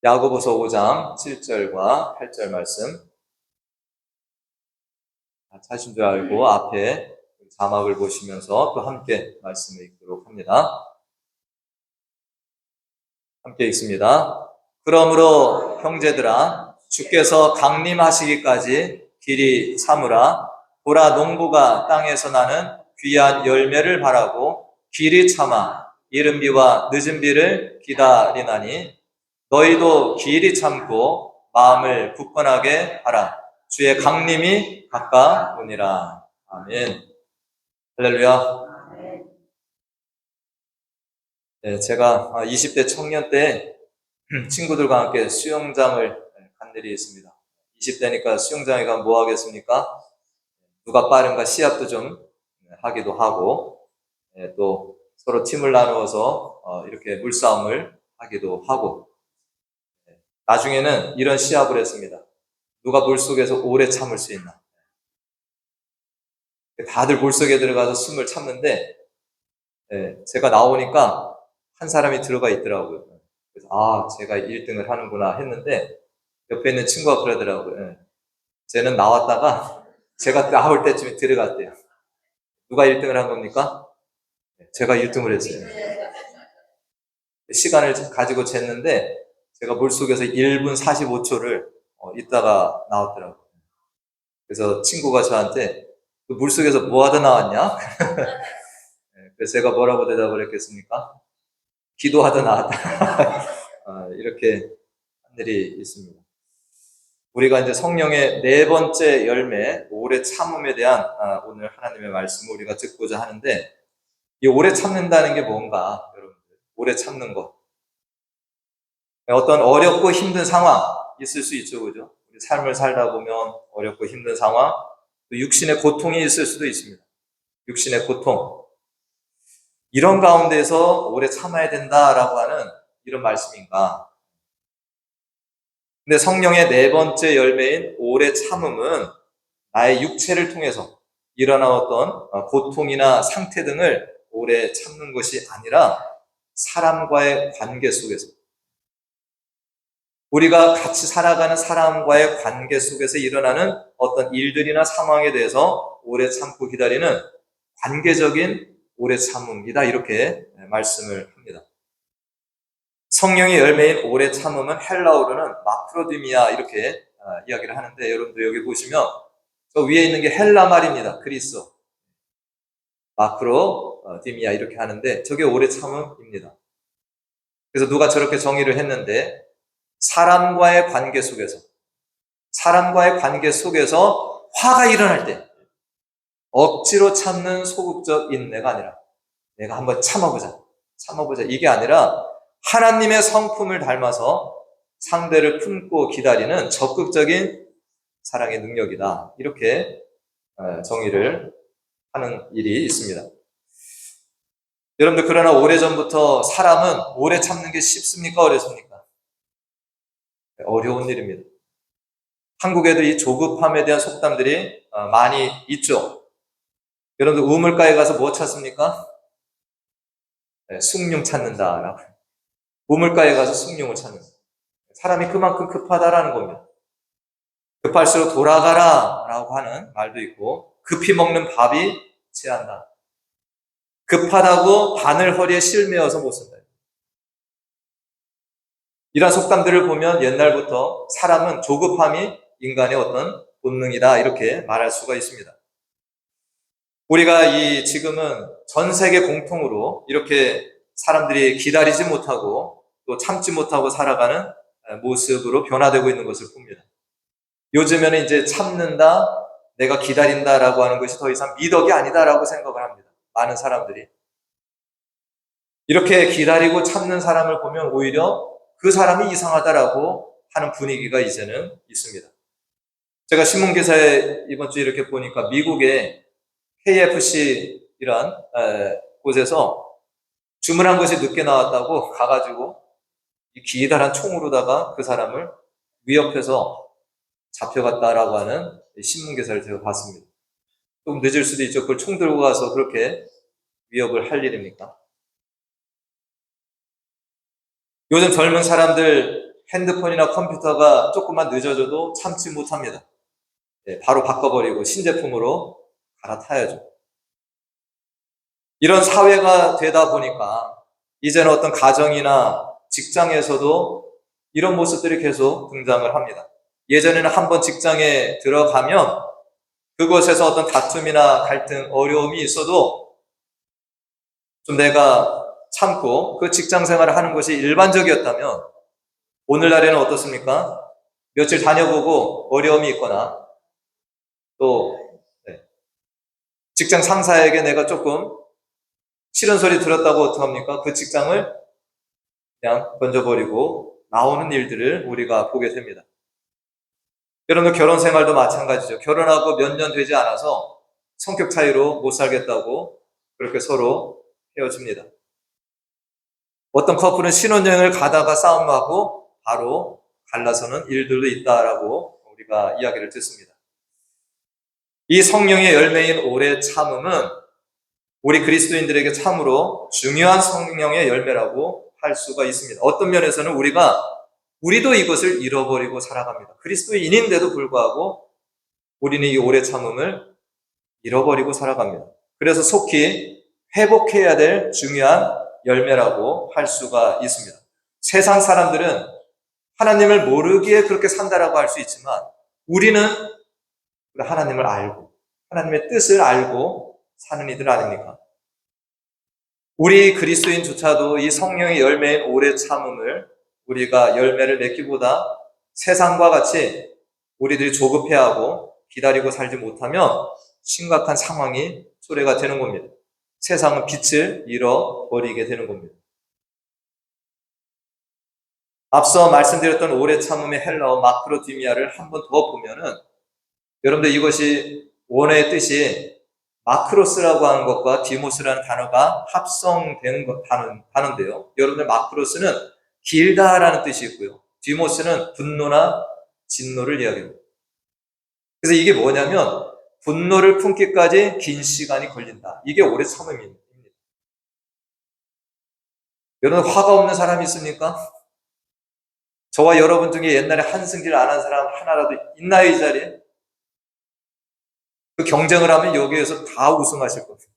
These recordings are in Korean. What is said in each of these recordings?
야고보서 5장 7절과 8절 말씀 찾으신 줄 알고 앞에 자막을 보시면서 또 함께 말씀을 읽도록 합니다. 함께 읽습니다. 그러므로 형제들아 주께서 강림하시기까지 길이 참으라. 보라, 농부가 땅에서 나는 귀한 열매를 바라고 길이 참아 이른 비와 늦은 비를 기다리나니 너희도 길이 참고 마음을 굳건하게 하라. 주의 강림이 가까우니라. 아멘. 할렐루야. 네, 제가 20대 청년 때 친구들과 함께 수영장을 간 일이 있습니다. 20대니까 수영장에 가면 뭐 하겠습니까? 누가 빠른가 시합도 좀 하기도 하고, 또 서로 팀을 나누어서 이렇게 물싸움을 하기도 하고, 나중에는 이런 시합을 했습니다. 누가 물속에서 오래 참을 수 있나? 다들 물속에 들어가서 숨을 참는데, 제가 나오니까 한 사람이 들어가 있더라고요. 그래서 제가 1등을 하는구나 했는데, 옆에 있는 친구가 그러더라고요. 쟤는 나왔다가 제가 나올 때쯤에 들어갔대요. 누가 1등을 한 겁니까? 제가 1등을 했어요. 시간을 가지고 쟀는데 제가 물속에서 1분 45초를 있다가 나왔더라고요. 그래서 친구가 저한테 물속에서 뭐 하다 나왔냐? 그래서 제가 뭐라고 대답을 했겠습니까? 기도하다 나왔다. 이렇게 한 일이 있습니다. 우리가 이제 성령의 네 번째 열매, 오래 참음에 대한 오늘 하나님의 말씀을 우리가 듣고자 하는데, 이 오래 참는다는 게 뭔가, 여러분들, 오래 참는 것. 어떤 어렵고 힘든 상황 있을 수 있죠, 그죠? 우리 삶을 살다 보면 어렵고 힘든 상황, 또 육신의 고통이 있을 수도 있습니다. 육신의 고통. 이런 가운데서 오래 참아야 된다라고 하는 이런 말씀인가? 근데 성령의 네 번째 열매인 오래 참음은 나의 육체를 통해서 일어나왔던 고통이나 상태 등을 오래 참는 것이 아니라 사람과의 관계 속에서, 우리가 같이 살아가는 사람과의 관계 속에서 일어나는 어떤 일들이나 상황에 대해서 오래 참고 기다리는 관계적인 오래 참음이다, 이렇게 말씀을 합니다. 성령의 열매인 오래 참음은 헬라어로는 마크로디미아 이렇게 이야기를 하는데, 여러분들 여기 보시면 저 위에 있는 게 헬라 말입니다. 그리스어. 마크로디미아 이렇게 하는데 저게 오래 참음입니다. 그래서 누가 저렇게 정의를 했는데, 사람과의 관계 속에서 화가 일어날 때 억지로 참는 소극적 인내가 아니라 내가 한번 참아보자 이게 아니라 하나님의 성품을 닮아서 상대를 품고 기다리는 적극적인 사랑의 능력이다, 이렇게 정의를 하는 일이 있습니다. 여러분들, 그러나 오래전부터 사람은 오래 참는 게 쉽습니까? 어렵습니까? 어려운 일입니다. 한국에도 이 조급함에 대한 속담들이 많이 있죠. 여러분들, 우물가에 가서 뭐 찾습니까? 숭늉 찾는다라고. 우물가에 가서 숭늉을 찾는다. 사람이 그만큼 급하다라는 겁니다. 급할수록 돌아가라라고 하는 말도 있고, 급히 먹는 밥이 체한다. 급하다고 바늘 허리에 실매어서 못 쓴다. 이런 속담들을 보면 옛날부터 사람은 조급함이 인간의 어떤 본능이다, 이렇게 말할 수가 있습니다. 우리가 지금은 전 세계 공통으로 이렇게 사람들이 기다리지 못하고 또 참지 못하고 살아가는 모습으로 변화되고 있는 것을 봅니다. 요즘에는 이제 참는다, 내가 기다린다라고 하는 것이 더 이상 미덕이 아니다라고 생각을 합니다. 많은 사람들이. 이렇게 기다리고 참는 사람을 보면 오히려 그 사람이 이상하다라고 하는 분위기가 이제는 있습니다. 제가 신문기사에 이번 주에 이렇게 보니까 미국의 KFC 이란 곳에서 주문한 것이 늦게 나왔다고 가가지고 이 기다란 총으로다가 그 사람을 위협해서 잡혀갔다라고 하는 신문기사를 제가 봤습니다. 좀 늦을 수도 있죠. 그걸 총 들고 가서 그렇게 위협을 할 일입니까? 요즘 젊은 사람들 핸드폰이나 컴퓨터가 조금만 늦어져도 참지 못합니다. 바로 바꿔버리고 신제품으로 갈아타야죠. 이런 사회가 되다 보니까 이제는 어떤 가정이나 직장에서도 이런 모습들이 계속 등장을 합니다. 예전에는 한번 직장에 들어가면 그곳에서 어떤 다툼이나 갈등, 어려움이 있어도 좀 내가 참고 그 직장 생활을 하는 것이 일반적이었다면 오늘날에는 어떻습니까? 며칠 다녀보고 어려움이 있거나 또 직장 상사에게 내가 조금 싫은 소리 들었다고 어떡합니까? 그 직장을 그냥 던져버리고 나오는 일들을 우리가 보게 됩니다. 여러분, 결혼 생활도 마찬가지죠. 결혼하고 몇 년 되지 않아서 성격 차이로 못 살겠다고 그렇게 서로 헤어집니다. 어떤 커플은 신혼여행을 가다가 싸움하고 바로 갈라서는 일들도 있다라고 우리가 이야기를 듣습니다. 이 성령의 열매인 오래 참음은 우리 그리스도인들에게 참으로 중요한 성령의 열매라고 할 수가 있습니다. 어떤 면에서는 우리도 이것을 잃어버리고 살아갑니다. 그리스도인인데도 불구하고 우리는 이 오래 참음을 잃어버리고 살아갑니다. 그래서 속히 회복해야 될 중요한 열매라고 할 수가 있습니다. 세상 사람들은 하나님을 모르기에 그렇게 산다라고 할 수 있지만 우리는 하나님을 알고 하나님의 뜻을 알고 사는 이들 아닙니까? 우리 그리스도인조차도 이 성령의 열매인 오래 참음을 우리가 열매를 맺기보다 세상과 같이 우리들이 조급해하고 기다리고 살지 못하면 심각한 상황이 초래가 되는 겁니다. 세상은 빛을 잃어버리게 되는 겁니다. 앞서 말씀드렸던 오래 참음의 헬라어 마크로디미아를 한 번 더 보면은 여러분들 이것이 원어의 뜻이 마크로스라고 하는 것과 디모스라는 단어가 합성된 단어인데요. 여러분들 마크로스는 길다라는 뜻이 있고요. 디모스는 분노나 진노를 이야기합니다. 그래서 이게 뭐냐면 분노를 품기까지 긴 시간이 걸린다. 이게 오래 참음입니다. 여러분 화가 없는 사람이 있습니까? 저와 여러분 중에 옛날에 한승질 안 한 사람 하나라도 있나요, 이 자리에? 그 경쟁을 하면 여기에서 다 우승하실 겁니다.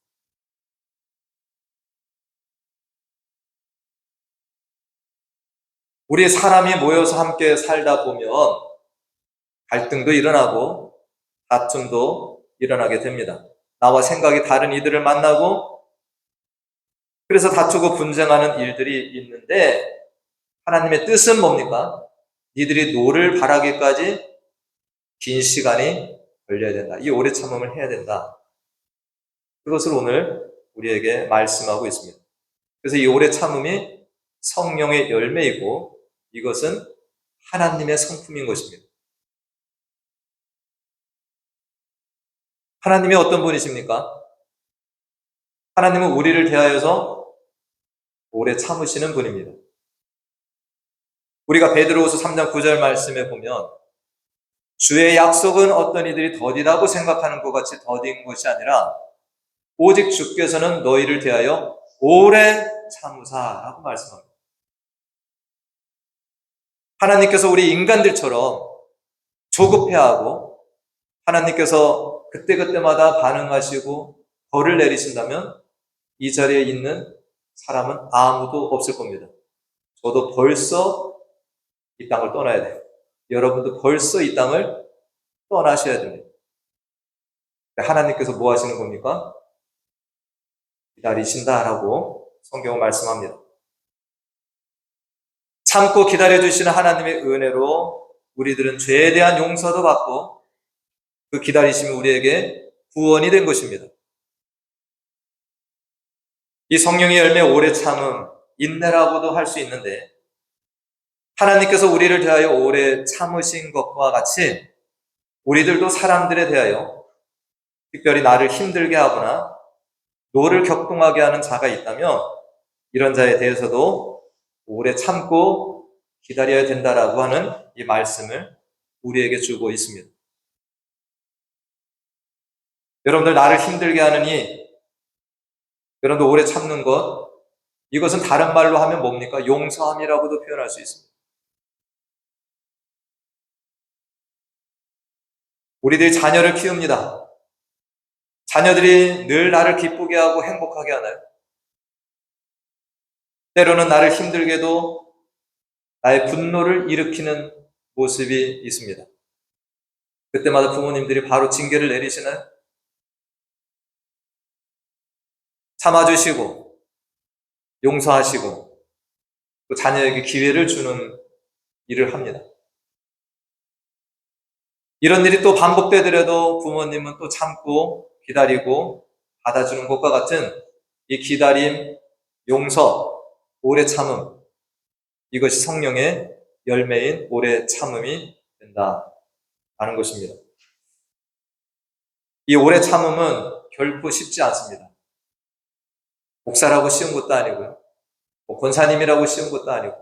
우리 사람이 모여서 함께 살다 보면 갈등도 일어나고 다툼도 일어나게 됩니다. 나와 생각이 다른 이들을 만나고 그래서 다투고 분쟁하는 일들이 있는데 하나님의 뜻은 뭡니까? 니들이 노를 바라기까지 긴 시간이 걸려야 된다. 이 오래 참음을 해야 된다. 그것을 오늘 우리에게 말씀하고 있습니다. 그래서 이 오래 참음이 성령의 열매이고 이것은 하나님의 성품인 것입니다. 하나님이 어떤 분이십니까? 하나님은 우리를 대하여서 오래 참으시는 분입니다. 우리가 베드로후서 3장 9절 말씀에 보면 주의 약속은 어떤 이들이 더디다고 생각하는 것 같이 더딘 것이 아니라 오직 주께서는 너희를 대하여 오래 참으사라고 말씀합니다. 하나님께서 우리 인간들처럼 조급해하고 하나님께서 그때그때마다 반응하시고 벌을 내리신다면 이 자리에 있는 사람은 아무도 없을 겁니다. 저도 벌써 이 땅을 떠나야 돼요. 여러분도 벌써 이 땅을 떠나셔야 됩니다. 하나님께서 뭐 하시는 겁니까? 기다리신다라고 성경은 말씀합니다. 참고 기다려주시는 하나님의 은혜로 우리들은 죄에 대한 용서도 받고 그 기다리심이 우리에게 구원이 된 것입니다. 이 성령의 열매 오래 참음, 인내라고도 할 수 있는데 하나님께서 우리를 대하여 오래 참으신 것과 같이 우리들도 사람들에 대하여 특별히 나를 힘들게 하거나 노를 격동하게 하는 자가 있다면 이런 자에 대해서도 오래 참고 기다려야 된다라고 하는 이 말씀을 우리에게 주고 있습니다. 여러분들 나를 힘들게 하느니 여러분들 오래 참는 것 이것은 다른 말로 하면 뭡니까? 용서함이라고도 표현할 수 있습니다. 우리들이 자녀를 키웁니다. 자녀들이 늘 나를 기쁘게 하고 행복하게 하나요? 때로는 나를 힘들게도 나의 분노를 일으키는 모습이 있습니다. 그때마다 부모님들이 바로 징계를 내리시나요? 참아주시고 용서하시고 또 자녀에게 기회를 주는 일을 합니다. 이런 일이 또 반복되더라도 부모님은 또 참고 기다리고 받아주는 것과 같은 이 기다림, 용서, 오래 참음, 이것이 성령의 열매인 오래 참음이 된다는 것입니다. 이 오래 참음은 결코 쉽지 않습니다. 목사라고 쉬운 것도 아니고요. 권사님이라고 쉬운 것도 아니고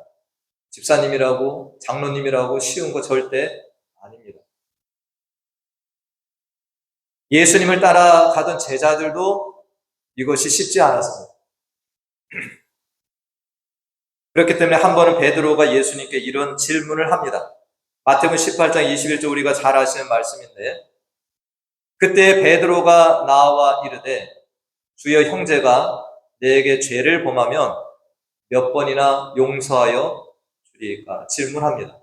집사님이라고 장로님이라고 쉬운 거 절대 아닙니다. 예수님을 따라가던 제자들도 이것이 쉽지 않았습니다. 그렇기 때문에 한 번은 베드로가 예수님께 이런 질문을 합니다. 마태복음 18장 21절 우리가 잘 아시는 말씀인데 그때 베드로가 나와 이르되 주여 형제가 내게 죄를 범하면 몇 번이나 용서하여 주리까? 질문합니다.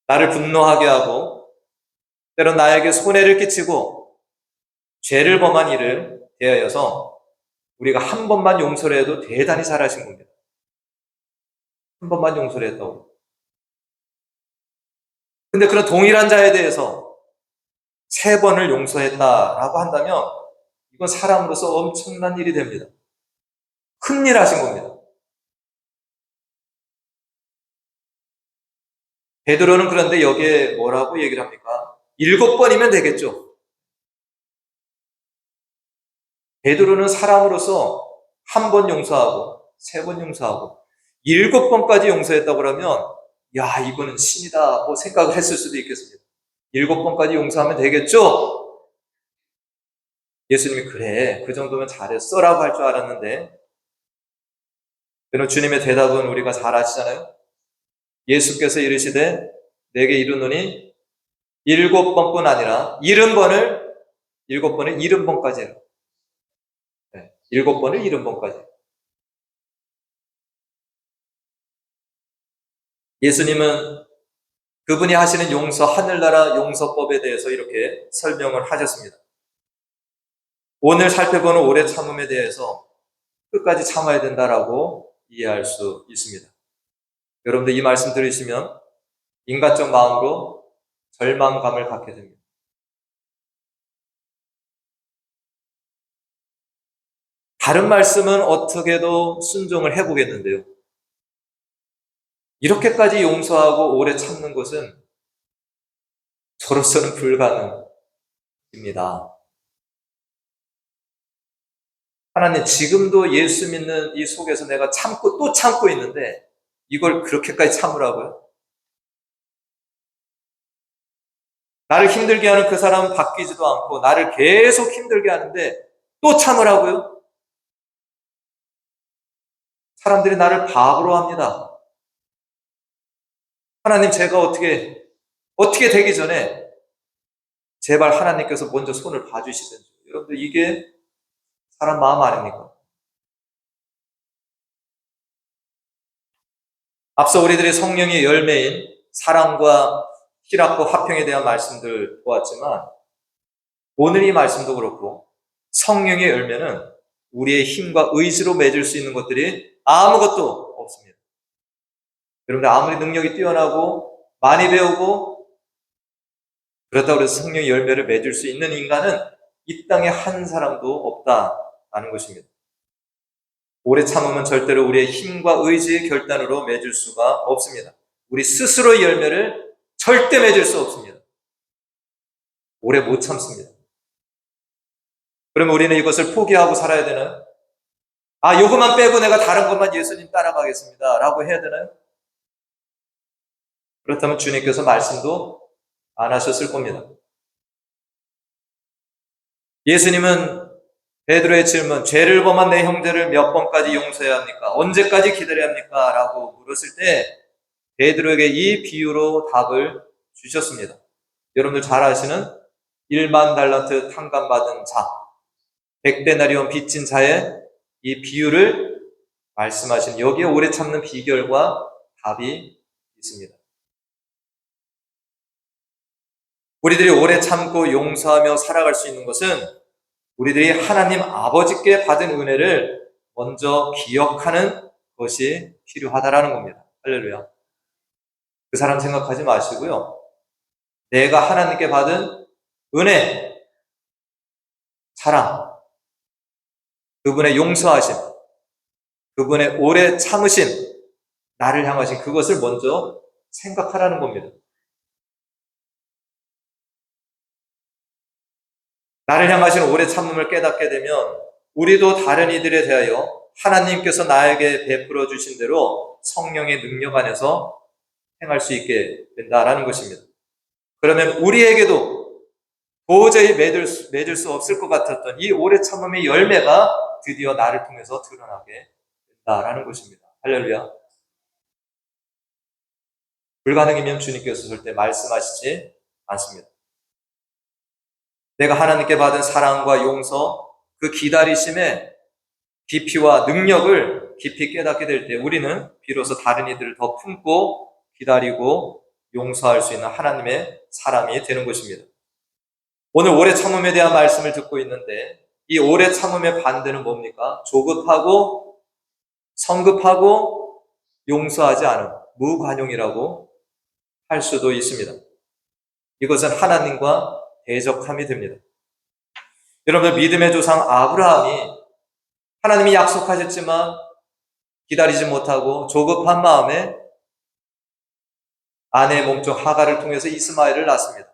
나를 분노하게 하고 때론 나에게 손해를 끼치고 죄를 범한 일을 대하여서 우리가 한 번만 용서를 해도 대단히 잘하신 겁니다. 한 번만 용서를 했다고. 근데 그런 동일한 자에 대해서 3번을 용서했다라고 한다면 이건 사람으로서 엄청난 일이 됩니다. 큰일 하신 겁니다. 베드로는 그런데 여기에 뭐라고 얘기를 합니까? 7번이면 되겠죠. 베드로는 사람으로서 한 번 용서하고 3번 용서하고 7번까지 용서했다고 그러면 야 이거는 신이다 뭐 생각을 했을 수도 있겠습니다. 7번까지 용서하면 되겠죠? 예수님이 그래 그 정도면 잘했어 라고 할 줄 알았는데 그러나 주님의 대답은 우리가 잘 아시잖아요. 예수께서 이르시되 내게 이르노니 7번뿐 아니라 70번을 7번을 70번까지 해라. 7번을 70번까지. 예수님은 그분이 하시는 용서, 하늘나라 용서법에 대해서 이렇게 설명을 하셨습니다. 오늘 살펴보는 오래 참음에 대해서 끝까지 참아야 된다라고 이해할 수 있습니다. 여러분들 이 말씀 들으시면 인간적 마음으로 절망감을 갖게 됩니다. 다른 말씀은 어떻게도 순종을 해보겠는데요. 이렇게까지 용서하고 오래 참는 것은 저로서는 불가능입니다. 하나님, 지금도 예수 믿는 이 속에서 내가 참고 또 참고 있는데 이걸 그렇게까지 참으라고요? 나를 힘들게 하는 그 사람은 바뀌지도 않고 나를 계속 힘들게 하는데 또 참으라고요? 사람들이 나를 바보로 합니다. 하나님, 제가 어떻게 되기 전에 제발 하나님께서 먼저 손을 봐주시든지. 여러분들 이게 사람 마음 아닙니까? 앞서 우리들이 성령의 열매인 사랑과 희락과 화평에 대한 말씀들 보았지만 오늘 이 말씀도 그렇고 성령의 열매는 우리의 힘과 의지로 맺을 수 있는 것들이 아무것도 없습니다. 여러분들 아무리 능력이 뛰어나고 많이 배우고 그렇다고 해서 성령의 열매를 맺을 수 있는 인간은 이 땅에 한 사람도 없다는 것입니다. 오래 참으면 절대로 우리의 힘과 의지의 결단으로 맺을 수가 없습니다. 우리 스스로의 열매를 절대 맺을 수 없습니다. 오래 못 참습니다. 그러면 우리는 이것을 포기하고 살아야 되나요? 요것만 빼고 내가 다른 것만 예수님 따라가겠습니다 라고 해야 되나요? 그렇다면 주님께서 말씀도 안 하셨을 겁니다. 예수님은 베드로의 질문, 죄를 범한 내 형제를 몇 번까지 용서해야 합니까? 언제까지 기다려야 합니까? 라고 물었을 때 베드로에게 이 비유로 답을 주셨습니다. 여러분들 잘 아시는 1만 달란트 탕감받은 자, 100데나리온 빚진 자의 이 비유를 말씀하신 여기에 오래 참는 비결과 답이 있습니다. 우리들이 오래 참고 용서하며 살아갈 수 있는 것은 우리들이 하나님 아버지께 받은 은혜를 먼저 기억하는 것이 필요하다라는 겁니다. 할렐루야. 그 사람 생각하지 마시고요. 내가 하나님께 받은 은혜, 사랑, 그분의 용서하심, 그분의 오래 참으심, 나를 향하신 그것을 먼저 생각하라는 겁니다. 나를 향하신 오래 참음을 깨닫게 되면 우리도 다른 이들에 대하여 하나님께서 나에게 베풀어 주신 대로 성령의 능력 안에서 행할 수 있게 된다라는 것입니다. 그러면 우리에게도 도저히 맺을 수 없을 것 같았던 이 오래 참음의 열매가 드디어 나를 통해서 드러나게 된다라는 것입니다. 할렐루야. 불가능이면 주님께서 절대 말씀하시지 않습니다. 내가 하나님께 받은 사랑과 용서, 그 기다리심의 깊이와 능력을 깊이 깨닫게 될 때 우리는 비로소 다른 이들을 더 품고 기다리고 용서할 수 있는 하나님의 사람이 되는 것입니다. 오늘 오래 참음에 대한 말씀을 듣고 있는데 이 오래 참음의 반대는 뭡니까? 조급하고 성급하고 용서하지 않음, 무관용이라고 할 수도 있습니다. 이것은 하나님과 대적함이 됩니다. 여러분, 믿음의 조상 아브라함이 하나님이 약속하셨지만 기다리지 못하고 조급한 마음에 아내의 몸종 하갈을 통해서 이스마엘을 낳습니다.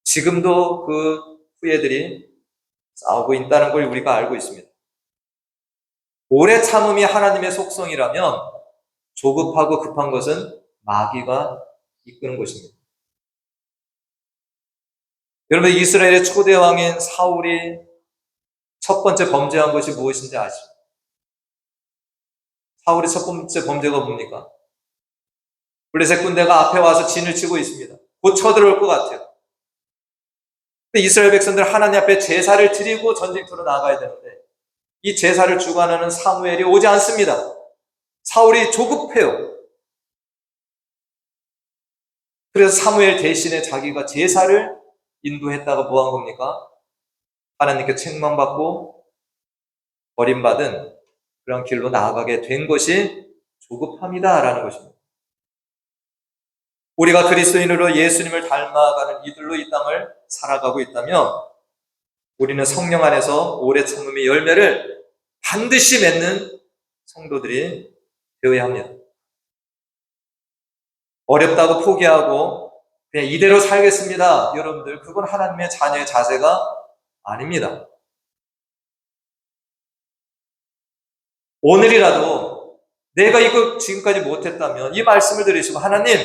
지금도 그 후예들이 싸우고 있다는 걸 우리가 알고 있습니다. 오래 참음이 하나님의 속성이라면 조급하고 급한 것은 마귀가 이끄는 것입니다. 여러분, 이스라엘의 초대 왕인 사울이 첫 번째 범죄한 것이 무엇인지 아시죠? 사울의 첫 번째 범죄가 뭡니까? 블레셋 군대가 앞에 와서 진을 치고 있습니다. 곧 쳐들어올 것 같아요. 근데 이스라엘 백성들 하나님 앞에 제사를 드리고 전쟁터로 나가야 되는데 이 제사를 주관하는 사무엘이 오지 않습니다. 사울이 조급해요. 그래서 사무엘 대신에 자기가 제사를 인도했다가 뭐 한 겁니까? 하나님께 책망받고 버림받은 그런 길로 나아가게 된 것이 조급함이다라는 것입니다. 우리가 그리스도인으로 예수님을 닮아가는 이들로 이 땅을 살아가고 있다면 우리는 성령 안에서 오래 참음의 열매를 반드시 맺는 성도들이 되어야 합니다. 어렵다고 포기하고 그냥 이대로 살겠습니다. 여러분들, 그건 하나님의 자녀의 자세가 아닙니다. 오늘이라도 내가 이거 지금까지 못했다면 이 말씀을 들으시고 하나님,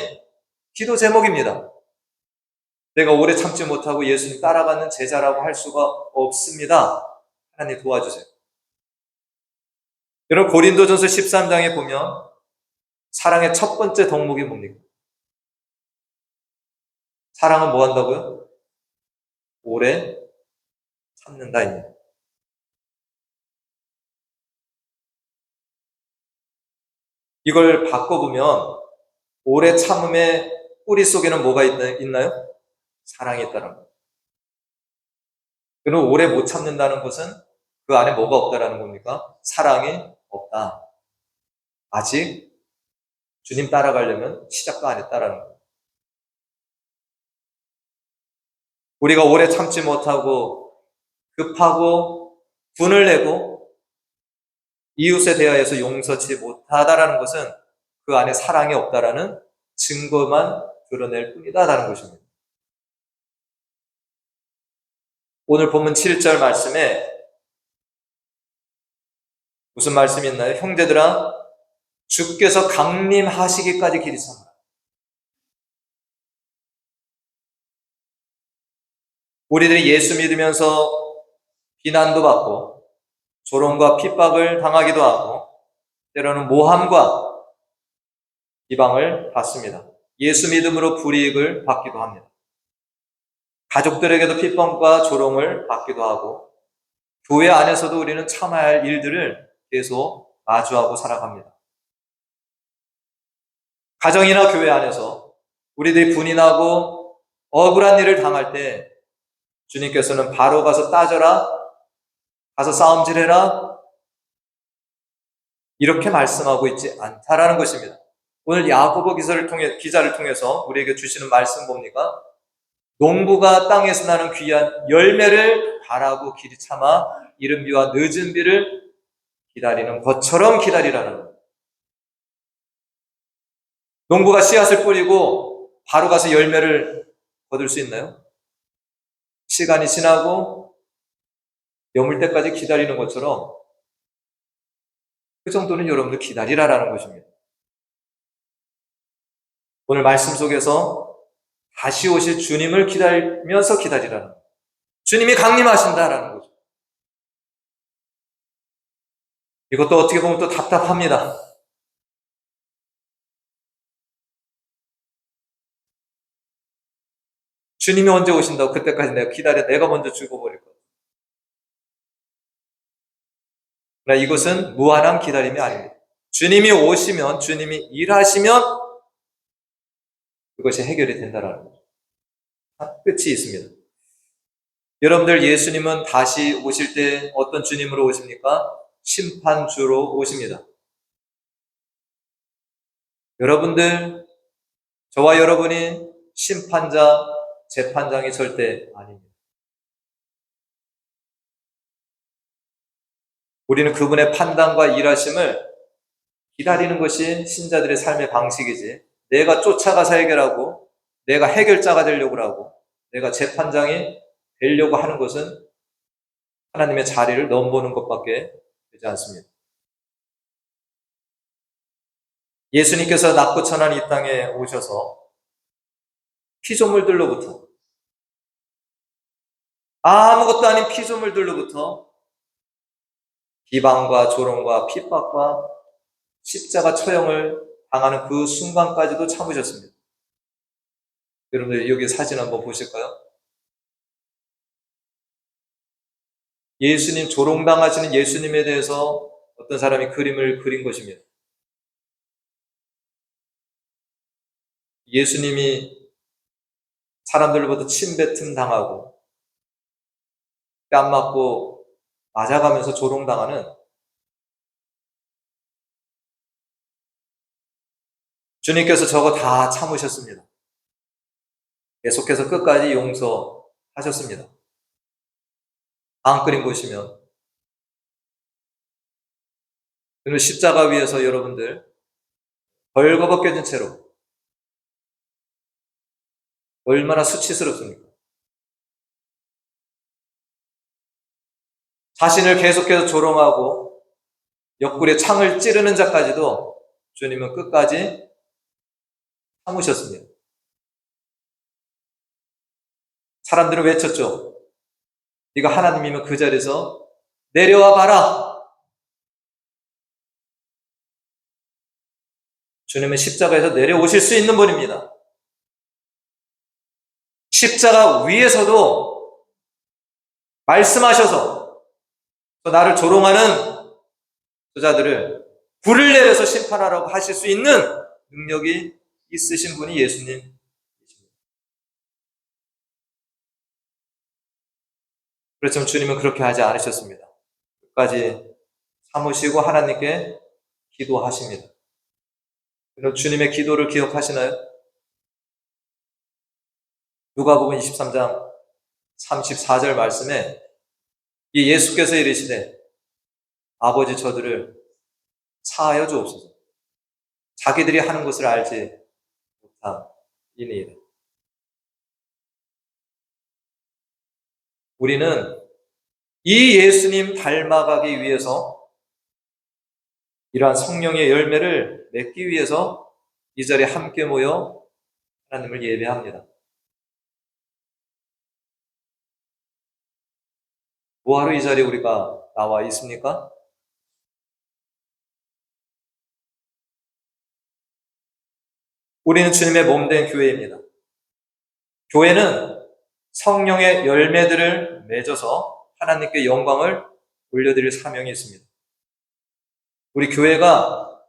기도 제목입니다. 내가 오래 참지 못하고 예수님 따라가는 제자라고 할 수가 없습니다. 하나님 도와주세요. 여러분, 고린도전서 13장에 보면 사랑의 첫 번째 덕목이 뭡니까? 사랑은 뭐 한다고요? 오래 참는다입니다. 이걸 바꿔보면 오래 참음의 뿌리 속에는 뭐가 있나요? 사랑이 있다는 거예요. 그리고 오래 못 참는다는 것은 그 안에 뭐가 없다라는 겁니까? 사랑이 없다. 아직 주님 따라가려면 시작도 안 했다라는 거예요. 우리가 오래 참지 못하고 급하고 분을 내고 이웃에 대하여서 용서치 못하다라는 것은 그 안에 사랑이 없다라는 증거만 드러낼 뿐이다라는 것입니다. 오늘 본문 7절 말씀에 무슨 말씀이 있나요? 형제들아, 주께서 강림하시기까지 길이 참으라. 우리들이 예수 믿으면서 비난도 받고 조롱과 핍박을 당하기도 하고 때로는 모함과 비방을 받습니다. 예수 믿음으로 불이익을 받기도 합니다. 가족들에게도 핍박과 조롱을 받기도 하고, 교회 안에서도 우리는 참아야 할 일들을 계속 마주하고 살아갑니다. 가정이나 교회 안에서 우리들이 분이 나고 억울한 일을 당할 때 주님께서는 바로 가서 따져라, 가서 싸움질해라, 이렇게 말씀하고 있지 않다라는 것입니다. 오늘 야고보 기자를 통해서 우리에게 주시는 말씀 뭡니까? 농부가 땅에서 나는 귀한 열매를 바라고 길이 참아 이른 비와 늦은 비를 기다리는 것처럼 기다리라는 거예요. 농부가 씨앗을 뿌리고 바로 가서 열매를 거둘 수 있나요? 시간이 지나고 여물 때까지 기다리는 것처럼 그 정도는 여러분들 기다리라라는 것입니다. 오늘 말씀 속에서 다시 오실 주님을 기다리면서 기다리라는 거예요. 주님이 강림하신다라는 거죠. 이것도 어떻게 보면 또 답답합니다. 주님이 언제 오신다고 그때까지 내가 기다려 내가 먼저 죽어버릴 거예요. 그러나 이것은 무한한 기다림이 아닙니다. 주님이 오시면, 주님이 일하시면 그것이 해결이 된다라는 거죠. 끝이 있습니다. 여러분들, 예수님은 다시 오실 때 어떤 주님으로 오십니까? 심판주로 오십니다. 여러분들, 저와 여러분이 심판자, 재판장이 절대 아닙니다. 우리는 그분의 판단과 일하심을 기다리는 것이 신자들의 삶의 방식이지, 내가 쫓아가서 해결하고 내가 해결자가 되려고 하고 내가 재판장이 되려고 하는 것은 하나님의 자리를 넘보는 것밖에 되지 않습니다. 예수님께서 낮고 천한 이 땅에 오셔서 피조물들로부터, 아무것도 아닌 피조물들로부터 비방과 조롱과 핍박과 십자가 처형을 당하는 그 순간까지도 참으셨습니다. 여러분들, 여기 사진 한번 보실까요? 예수님, 조롱당하시는 예수님에 대해서 어떤 사람이 그림을 그린 것입니다. 예수님이 사람들로부터 침뱉음 당하고 뺨 맞고 맞아가면서 조롱당하는, 주님께서 저거 다 참으셨습니다. 계속해서 끝까지 용서하셨습니다. 다음 그림 보시면, 오늘 십자가 위에서 여러분들 벌거벗겨진 채로 얼마나 수치스럽습니까? 자신을 계속해서 조롱하고 옆구리에 창을 찌르는 자까지도 주님은 끝까지 참으셨습니다. 사람들은 외쳤죠. 네가 하나님이면 그 자리에서 내려와 봐라. 주님은 십자가에서 내려오실 수 있는 분입니다. 십자가 위에서도 말씀하셔서 나를 조롱하는 저자들을 불을 내려서 심판하라고 하실 수 있는 능력이 있으신 분이 예수님이십니다. 그렇지만 주님은 그렇게 하지 않으셨습니다. 끝까지 참으시고 하나님께 기도하십니다. 그럼 주님의 기도를 기억하시나요? 누가복음 23장 34절 말씀에 이 예수께서 이르시되 아버지 저들을 사하여 주옵소서. 자기들이 하는 것을 알지 못함이니이다. 우리는 이 예수님 닮아가기 위해서, 이러한 성령의 열매를 맺기 위해서 이 자리에 함께 모여 하나님을 예배합니다. 뭐하러 이 자리에 우리가 나와 있습니까? 우리는 주님의 몸된 교회입니다. 교회는 성령의 열매들을 맺어서 하나님께 영광을 올려드릴 사명이 있습니다. 우리 교회가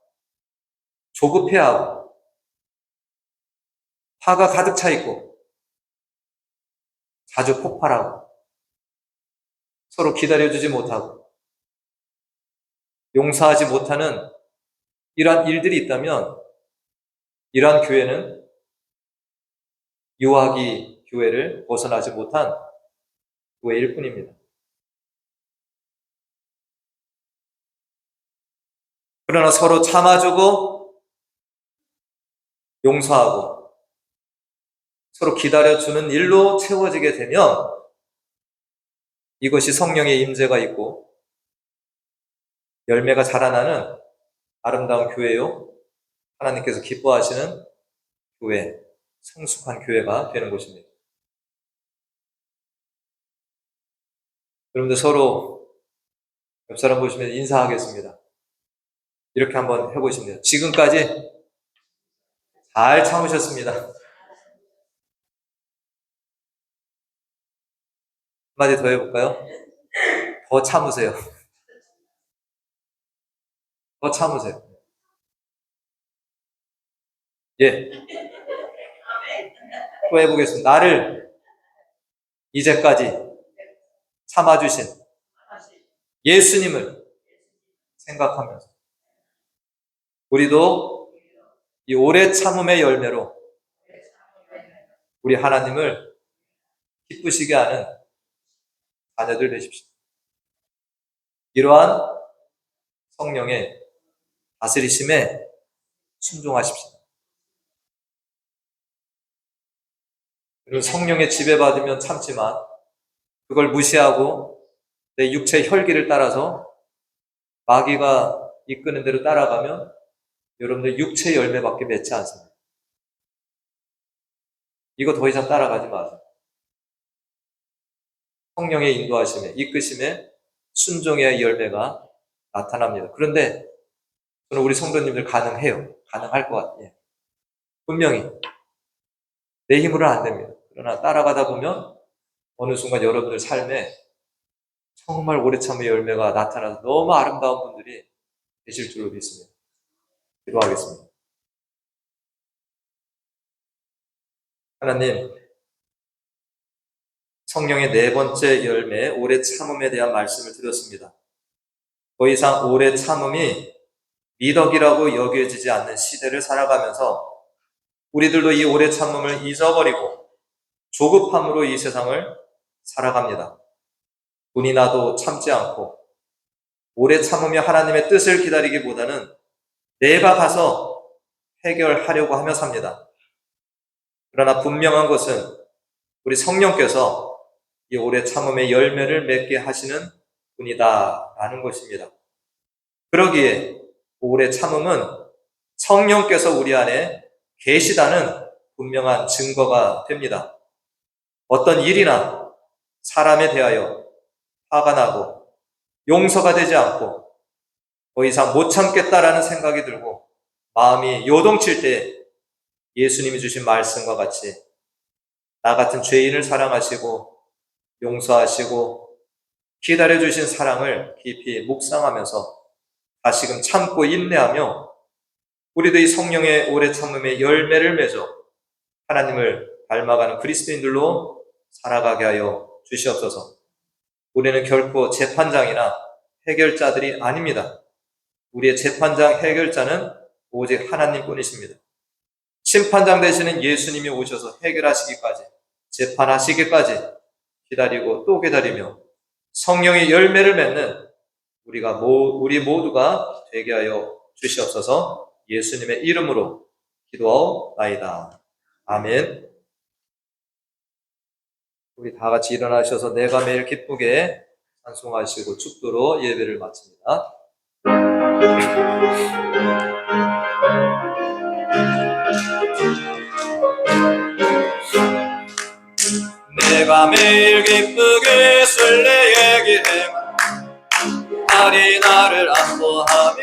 조급해하고 화가 가득 차 있고 자주 폭발하고 서로 기다려주지 못하고 용서하지 못하는 이러한 일들이 있다면 이러한 교회는 유아기 교회를 벗어나지 못한 교회일 뿐입니다. 그러나 서로 참아주고 용서하고 서로 기다려주는 일로 채워지게 되면 이것이 성령의 임재가 있고 열매가 자라나는 아름다운 교회요, 하나님께서 기뻐하시는 교회, 성숙한 교회가 되는 것입니다. 여러분들 서로 옆 사람 보시면 인사하겠습니다. 이렇게 한번 해보시면 돼요. 지금까지 잘 참으셨습니다. 한마디 더 해볼까요? 더 참으세요. 더 참으세요. 예. 또 해보겠습니다. 나를 이제까지 참아주신 예수님을 생각하면서 우리도 이 오래 참음의 열매로 우리 하나님을 기쁘시게 하는 자녀들 되십시오. 이러한 성령의 다스리심에 순종하십시오. 그리고 성령의 지배받으면 참지만 그걸 무시하고 내 육체의 혈기를 따라서 마귀가 이끄는 대로 따라가면 여러분들 육체의 열매밖에 맺지 않습니다. 이거 더 이상 따라가지 마세요. 성령의 인도하심에, 이끄심에 순종해야 열매가 나타납니다. 그런데 저는 우리 성도님들 가능해요. 가능할 것 같아요. 분명히 내 힘으로는 안 됩니다. 그러나 따라가다 보면 어느 순간 여러분들 삶에 정말 오래 참은 열매가 나타나서 너무 아름다운 분들이 되실 줄로 믿습니다. 기도하겠습니다. 하나님, 성령의 네 번째 열매, 오래 참음에 대한 말씀을 드렸습니다. 더 이상 오래 참음이 미덕이라고 여겨지지 않는 시대를 살아가면서 우리들도 이 오래 참음을 잊어버리고 조급함으로 이 세상을 살아갑니다. 분이 나도 참지 않고 오래 참으며 하나님의 뜻을 기다리기보다는 내가 가서 해결하려고 하며 삽니다. 그러나 분명한 것은 우리 성령께서 이 오래 참음의 열매를 맺게 하시는 분이다라는 것입니다. 그러기에 오래 참음은 성령께서 우리 안에 계시다는 분명한 증거가 됩니다. 어떤 일이나 사람에 대하여 화가 나고 용서가 되지 않고 더 이상 못 참겠다라는 생각이 들고 마음이 요동칠 때 예수님이 주신 말씀과 같이 나 같은 죄인을 사랑하시고 용서하시고 기다려주신 사랑을 깊이 묵상하면서 다시금 참고 인내하며 우리도 이 성령의 오래 참음의 열매를 맺어 하나님을 닮아가는 그리스도인들로 살아가게 하여 주시옵소서. 우리는 결코 재판장이나 해결자들이 아닙니다. 우리의 재판장, 해결자는 오직 하나님뿐이십니다. 심판장 되시는 예수님이 오셔서 해결하시기까지, 재판하시기까지 기다리고 또 기다리며 성령의 열매를 맺는 우리 모두가 되게 하여 주시옵소서. 예수님의 이름으로 기도하옵나이다. 아멘. 우리 다 같이 일어나셔서 내가 매일 기쁘게 찬송하시고 축도로 예배를 마칩니다. 내가 매일 기쁘게 술래 얘기해 날이 나를 안보하며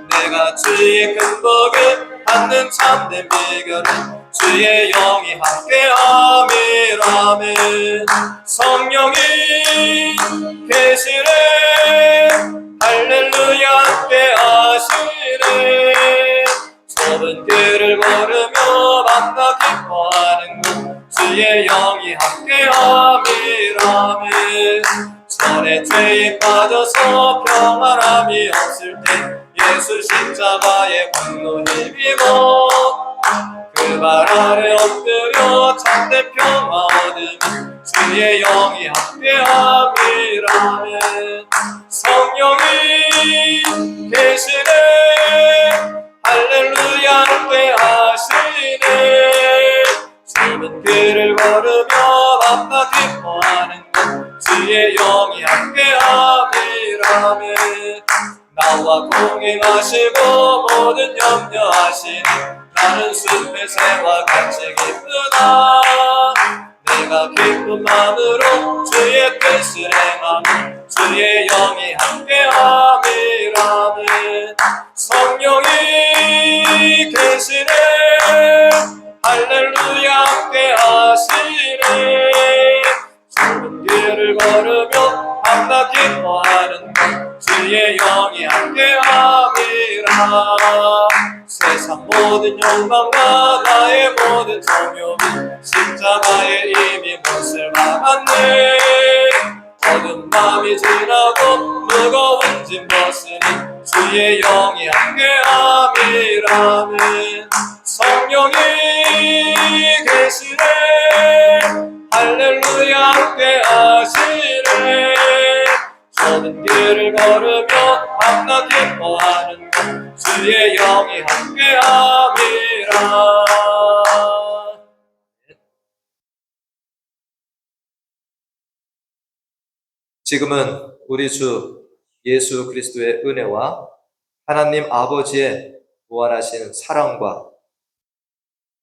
내가 주의 큰 복을 갖는 참된 비결은 주의 영이 함께함이라면 성령이 계시네 할렐루야 함께하시네 좁은 길을 걸으며 만나 기뻐하는 것 주의 영이 함께함이라면 전에 죄에 빠져서 평안함이 없을 때 예수 십자가의 분노 힘입어 그 발 아래 엎드려 참된 평화 얻으면 주의 영이 함께함이라면 성령이 계시네 할렐루야 함께하시네 좁은 길을 걸으며 만나 기뻐하는 것 주의 영이 함께함이라면 나와 동행하시고 모든 염려하시니 나는 숲의 새와 같이 기쁘다 내가 기쁜 마음으로 주의 뜻을 행하며 주의 영이 함께함이라면 성령이 계시네 할렐루야 함께하시네 좁은 길을 걸으며 밤낮 기뻐하는 것 주의 영이 함께함이라 세상 모든 욕망과 나의 모든 정욕은 십자가에 이미 못을 박았네 어두운 밤이 지나고 무거운 짐 벗으니 주의 영이 함께함이라면 성령이 계시네 할렐루야 함께하시네 좁은 길을 걸으며 밤낮 기뻐하는 것 주의 영이 함께함이라 지금은 우리 주 예수 그리스도의 은혜와 하나님 아버지의 무한하신 사랑과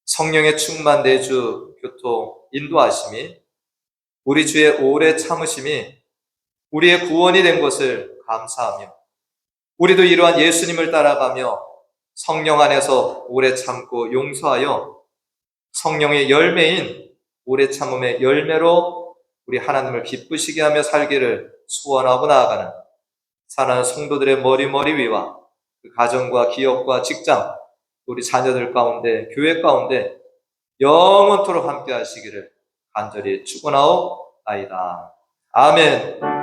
성령의 충만 내주 교통 인도하심이 우리 주의 오래 참으심이 우리의 구원이 된 것을 감사하며 우리도 이러한 예수님을 따라가며 성령 안에서 오래 참고 용서하여 성령의 열매인 오래 참음의 열매로 우리 하나님을 기쁘시게 하며 살기를 소원하고 나아가는 사랑하는 성도들의 머리 위와 그 가정과 기업과 직장 우리 자녀들 가운데 교회 가운데 영원토록 함께 하시기를 간절히 축원하옵나이다. 아멘.